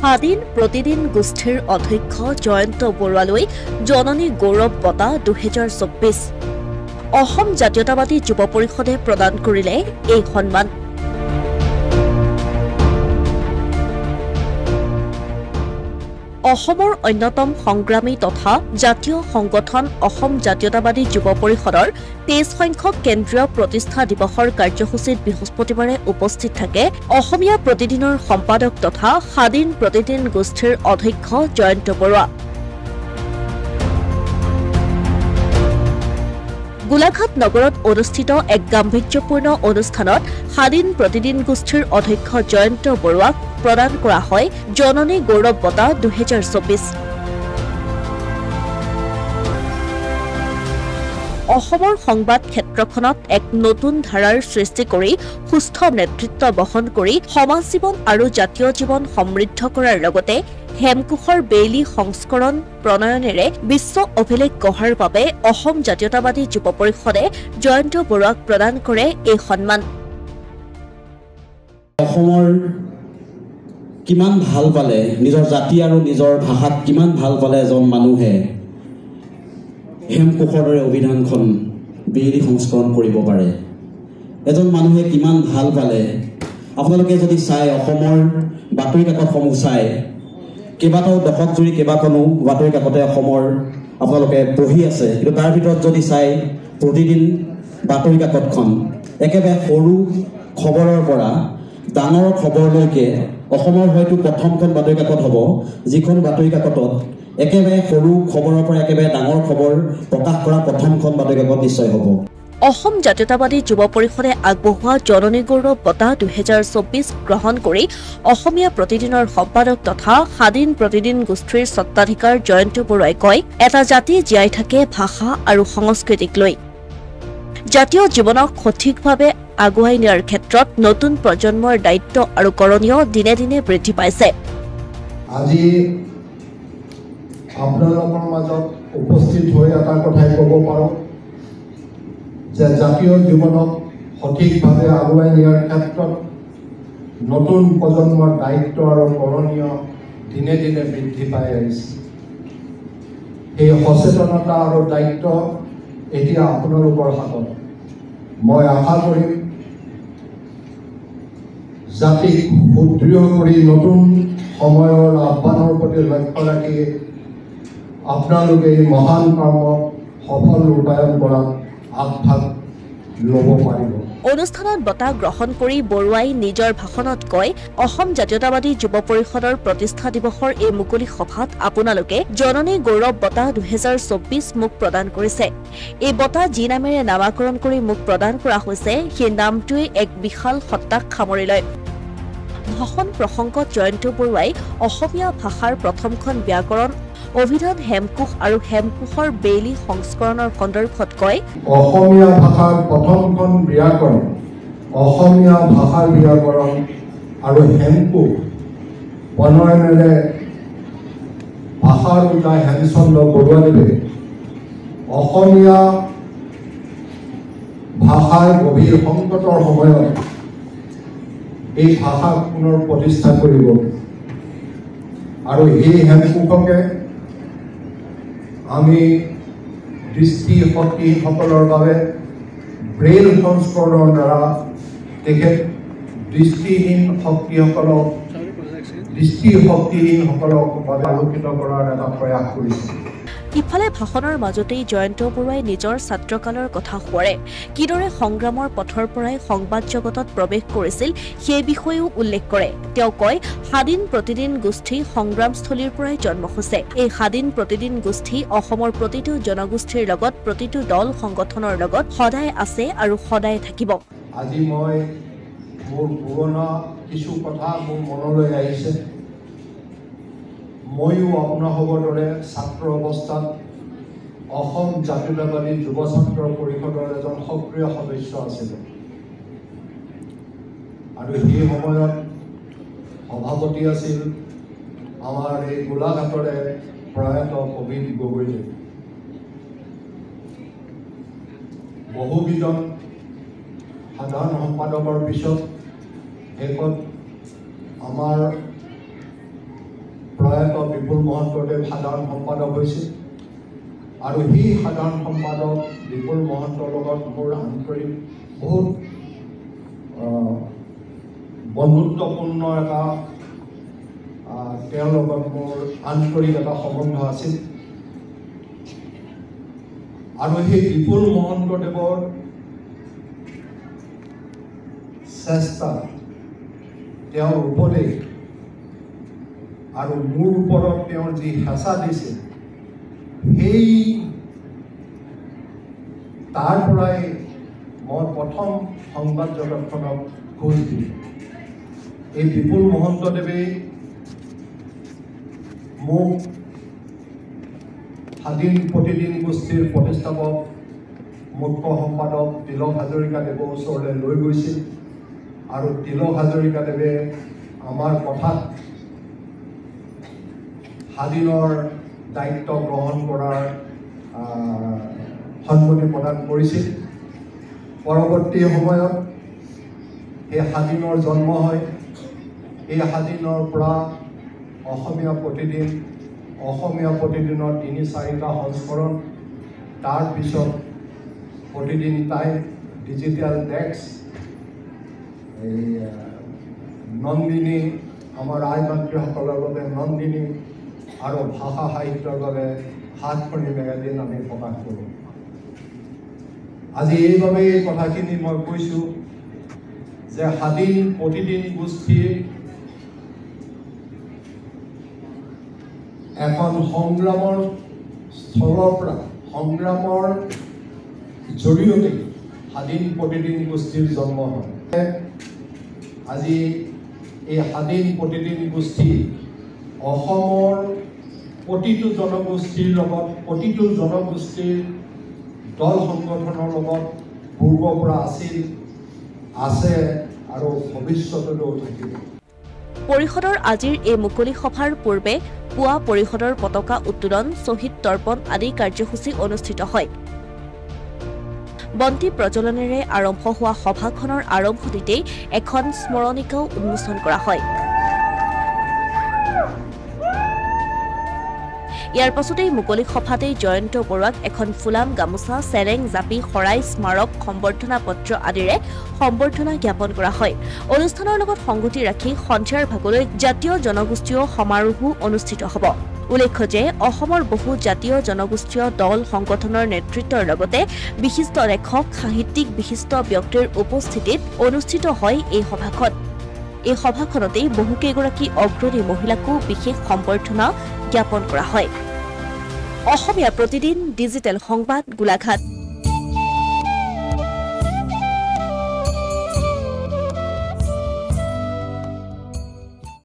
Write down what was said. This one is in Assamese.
স্বাধীন প্ৰতিদিন গোষ্ঠীৰ অধ্যক্ষ জয়ন্ত বৰুৱালৈ জননী গৌৰৱ বঁটা 2024 অসম জাতীয়তাবাদী যুৱ পৰিষদে প্ৰদান কৰিলে এই সন্মান। অসমৰ অন্যতম সংগ্ৰামী তথা জাতীয় সংগঠন অসম জাতীয়তাবাদী যুৱ পৰিষদৰ 23 সংখ্যক কেন্দ্ৰীয় প্ৰতিষ্ঠা দিৱসৰ কাৰ্যসূচীত বৃহস্পতিবাৰে উপস্থিত থাকে অসমীয়া প্ৰতিদিনৰ সম্পাদক তথা স্বাধীন প্ৰতিদিন গোষ্ঠীৰ অধ্যক্ষ জয়ন্ত বৰুৱা। গোলাঘাট নগৰত অনুষ্ঠিত এক গাম্ভীৰ্যপূৰ্ণ অনুষ্ঠানত স্বাধীন প্ৰতিদিন গোষ্ঠীৰ অধ্যক্ষ জয়ন্ত বৰুৱাক প্ৰদান কৰা হয় জননী গৌৰৱ বঁটা 2024। অসমৰ সংবাদ ক্ষেত্ৰখনত এক নতুন ধাৰাৰ সৃষ্টি কৰি সুস্থ নেতৃত্ব বহন কৰি সমাজ জীৱন আৰু জাতীয় জীৱন সমৃদ্ধ কৰাৰ লগতে হেমকোষৰ বেইলি সংস্কৰণ প্ৰণয়নেৰে বিশ্ব অভিলেখ গঢ়াৰ বাবে অসম জাতীয়তাবাদী যুৱ পৰিষদে জয়ন্ত বৰুৱাক প্ৰদান কৰে এই সন্মান। অসমৰ কিমান ভাল পালে নিজৰ জাতি আৰু নিজৰ ভাষাক কিমান ভাল পালে এজন মানুহে হেমকোষৰ দৰে অভিধানখন বেইলি সংস্কৰণ কৰিব পাৰে। এজন মানুহে কিমান ভাল পালে আপোনালোকে যদি চাই অসমৰ বাতৰি কাকতসমূহ চাই কেইবাটাও দশক জুৰি কেইবাখনো বাতৰি কাকতে অসমৰ আপোনালোকে পঢ়ি আছে, কিন্তু তাৰ ভিতৰত যদি চাই প্ৰতিদিন বাতৰি কাকতখন একেবাৰে সৰু খবৰৰ পৰা ডাঙৰ খবৰলৈকে অসমৰ হয়তো প্ৰথমখন বাতৰি কাকত হ'ব যিখন বাতৰি কাকতত একেবাৰে সৰু খবৰৰ পৰা একেবাৰে ডাঙৰ খবৰ প্ৰকাশ কৰা প্ৰথমখন বাতৰি কাকত নিশ্চয় হ'ব। অসম জাতীয়তাবাদী যুৱ পৰিষদে আগবঢ়োৱা জননী গৌৰৱ বঁটা 2024 গ্ৰহণ কৰি অসমীয়া প্ৰতিদিনৰ সম্পাদক তথা স্বাধীন প্ৰতিদিন গোষ্ঠীৰ স্বত্বাধিকাৰ জয়ন্ত বৰুৱাই কয়, এটা জাতি জীয়াই থাকে ভাষা আৰু সংস্কৃতিক লৈ। জাতীয় জীৱনক সঠিকভাৱে আগুৱাই নিয়াৰ ক্ষেত্ৰত নতুন প্ৰজন্মৰ দায়িত্ব আৰু কৰণীয় দিনে দিনে বৃদ্ধি পাইছে। আজি আপোনালোকৰ মাজত উপস্থিত হৈ এটা কথাই ক'ব পাৰোঁ যে জাতীয় জীৱনক সঠিকভাৱে আগুৱাই নিয়াৰ ক্ষেত্ৰত নতুন প্ৰজন্মৰ দায়িত্ব আৰু কৰণীয় দিনে দিনে বৃদ্ধি পাই আহিছে। এই সচেতনতা আৰু দায়িত্ব এতিয়া আপোনালোকৰ হাতত। মই আশা কৰিম জাতিক সুদৃঢ় কৰি নতুন সময়ৰ আহ্বানৰ প্ৰতি লক্ষ্য ৰাখি আপোনালোকে এই মহান কামক সফল ৰূপায়ণ কৰাত আগভাগ ল'ব পাৰিব। অনুষ্ঠানত বঁটা গ্ৰহণ কৰি বৰুৱাই নিজৰ ভাষণত কয়, অসম জাতীয়তাবাদী যুৱ পৰিষদৰ প্ৰতিষ্ঠা দিৱসৰ এই মুকলি সভাত আপোনালোকে জননী গৌৰৱ বঁটা 2024 মোক প্ৰদান কৰিছে। এই বঁটা যি নামেৰে নামাকৰণ কৰি মোক প্ৰদান কৰা হৈছে সেই নামটোৱে এক বিশাল সত্তাক সামৰি লয়। ভাষণ প্ৰসংগত জয়ন্ত বৰুৱাই অসমীয়া ভাষাৰ প্ৰথমখন ব্যাকৰণ অভিধান হেমকোষ আৰু হেমকোষৰ বেইলি সংস্কৰণৰ সন্দৰ্ভত কয়, অসমীয়া ভাষাৰ প্ৰথমখন ব্যাকৰণ অসমীয়া ভাষাৰ ব্যাকৰণ আৰু হেমকোষ প্ৰণয়নেৰে ভাষাৰ পিতা হেমচন্দ্ৰ বৰুৱাদেৱে অসমীয়া ভাষাৰ গভীৰ সংকটৰ সময়ত এই ভাষাক পুনৰ প্ৰতিষ্ঠা কৰিব আৰু এই হেমকোষকে আমি দৃষ্টিশক্তিসকলৰ বাবে ব্ৰেইল সংস্কৰণৰ দ্বাৰা তেখেত দৃষ্টিশক্তিহীনসকলক আলোকিত কৰাৰ এটা প্ৰয়াস কৰিছে। ইফালে ভাষণৰ মাজতেই জয়ন্ত বৰুৱাই নিজৰ ছাত্ৰকালৰ কথা সোঁৱৰে। কিদৰে সংগ্ৰামৰ পথৰ পৰাই সংবাদ জগতত প্ৰৱেশ কৰিছিল সেই বিষয়েও উল্লেখ কৰে। তেওঁ কয়, স্বাধীন প্ৰতিদিন গোষ্ঠী সংগ্ৰামস্থলীৰ পৰাই জন্ম হৈছে। এই স্বাধীন প্ৰতিদিন গোষ্ঠী অসমৰ প্ৰতিটো জনগোষ্ঠীৰ লগত প্ৰতিটো দল সংগঠনৰ লগত সদায় আছে আৰু সদায় থাকিব। আজি মই মোৰ পুৰণা কিছু কথা মোৰ মনলৈ আহিছে। ময়ো আপোনালোকৰ দৰে ছাত্ৰ অৱস্থাত অসম জাতীয়তাবাদী যুৱ ছাত্ৰ পৰিষদৰ এজন সক্ৰিয় সদস্য আছিলোঁ আৰু সেই সময়ত সভাপতি আছিল আমাৰ এই গোলাঘাটৰে প্ৰয়াত প্ৰবীণ গগৈদেৱ। বহুকেইজন সাধাৰণ সম্পাদকৰ পিছত শেষত আমাৰ প্ৰয়াত বিপুল মহন্তদেৱ সাধাৰণ সম্পাদক হৈছিল আৰু সেই সাধাৰণ সম্পাদক বিপুল মহন্তৰ লগত মোৰ আন্তৰিক বহুত বন্ধুত্বপূৰ্ণ এটা তেওঁৰ লগত মোৰ আন্তৰিক এটা সম্বন্ধ আছিল আৰু সেই বিপুল মহন্তদেৱৰ চেষ্টা তেওঁৰ উপদেশ আৰু মোৰ ওপৰত তেওঁৰ যি হেঁচা দিছিল সেই তাৰ পৰাই মই প্ৰথম সংবাদ জগতখনক খোজ দিলোঁ এই বিপুল মহন্তদেৱে মোক স্বাধীন প্ৰতিদিন গোষ্ঠীৰ প্ৰতিষ্ঠাপক মুখ্য সম্পাদক তিলক হাজৰিকাদেৱৰ ওচৰলৈ লৈ গৈছিল আৰু তিলক হাজৰিকাদেৱে আমাৰ কথাত স্বাধীনৰ দায়িত্ব গ্ৰহণ কৰাৰ সন্মতি প্ৰদান কৰিছিল পৰৱৰ্তী সময়ত এই স্বাধীনৰ জন্ম হয় এই স্বাধীনৰ পৰা অসমীয়া প্ৰতিদিনৰ ৩-৪টা সংস্কৰণ তাৰপিছত প্ৰতিদিন টাইম ডিজিটেল ডেস্ক এই নন্দিনী আমাৰ আই মাতৃসকলৰ বাবে নন্দিনী আৰু ভাষা সাহিত্যৰ বাবে হাতখনি মেগাজিন আমি প্ৰকাশ কৰোঁ আজি এইভাবে এই কথাখিনি মই কৈছোঁ যে স্বাধীন প্ৰতিদিন গোষ্ঠীৰ এখন সংগ্ৰামৰ স্থলৰ পৰা সংগ্ৰামৰ জৰিয়তে স্বাধীন প্ৰতিদিন গোষ্ঠীৰ জন্ম হয় আজি এই স্বাধীন প্ৰতিদিন গোষ্ঠী অসমৰ প্ৰতিটো জনগোষ্ঠীৰ লগত প্ৰতিটো জনগোষ্ঠীৰ দল সংগঠনৰ লগত পূৰ্বৰ পৰা আছে আৰু ভৱিষ্যতলৈও থাকিব পৰিষদৰ আজিৰ এই মুকলি সভাৰ পূৰ্বে পুৱা পৰিষদৰ পতাকা উত্তোলন শ্বহীদ তৰ্পণ আদি কাৰ্যসূচী অনুষ্ঠিত হয় বন্তি প্ৰজ্বলনেৰে আৰম্ভ হোৱা সভাখনৰ আৰম্ভণিতেই এখন স্মৰণিকাও উন্মোচন কৰা হয় ইয়াৰ পাছতেই মুকলি সভাতেই জয়ন্ত বৰুৱাক এখন ফুলাম গামোচা চেৰেং জাপি শৰাই স্মাৰক সম্বৰ্ধনা পত্ৰ আদিৰে সম্বৰ্ধনা জ্ঞাপন কৰা হয় অনুষ্ঠানৰ লগত সংগতি ৰাখি সন্ধিয়াৰ ভাগলৈ জাতীয় জনগোষ্ঠীয় সমাৰোহো অনুষ্ঠিত হ'ব উল্লেখ্য যে অসমৰ বহু জাতীয় জনগোষ্ঠীয় দল সংগঠনৰ নেতৃত্বৰ লগতে বিশিষ্ট লেখক সাহিত্যিক বিশিষ্ট ব্যক্তিৰ উপস্থিতিত অনুষ্ঠিত হয় এই সভাখন এই সভাখনতেই বহুকেইগৰাকী অগ্ৰণী মহিলাকো বিশেষ সম্বৰ্ধনা জ্ঞাপন কৰা হয় অসমীয়া প্ৰতিদিন ডিজিটেল সংবাদ গোলাঘাট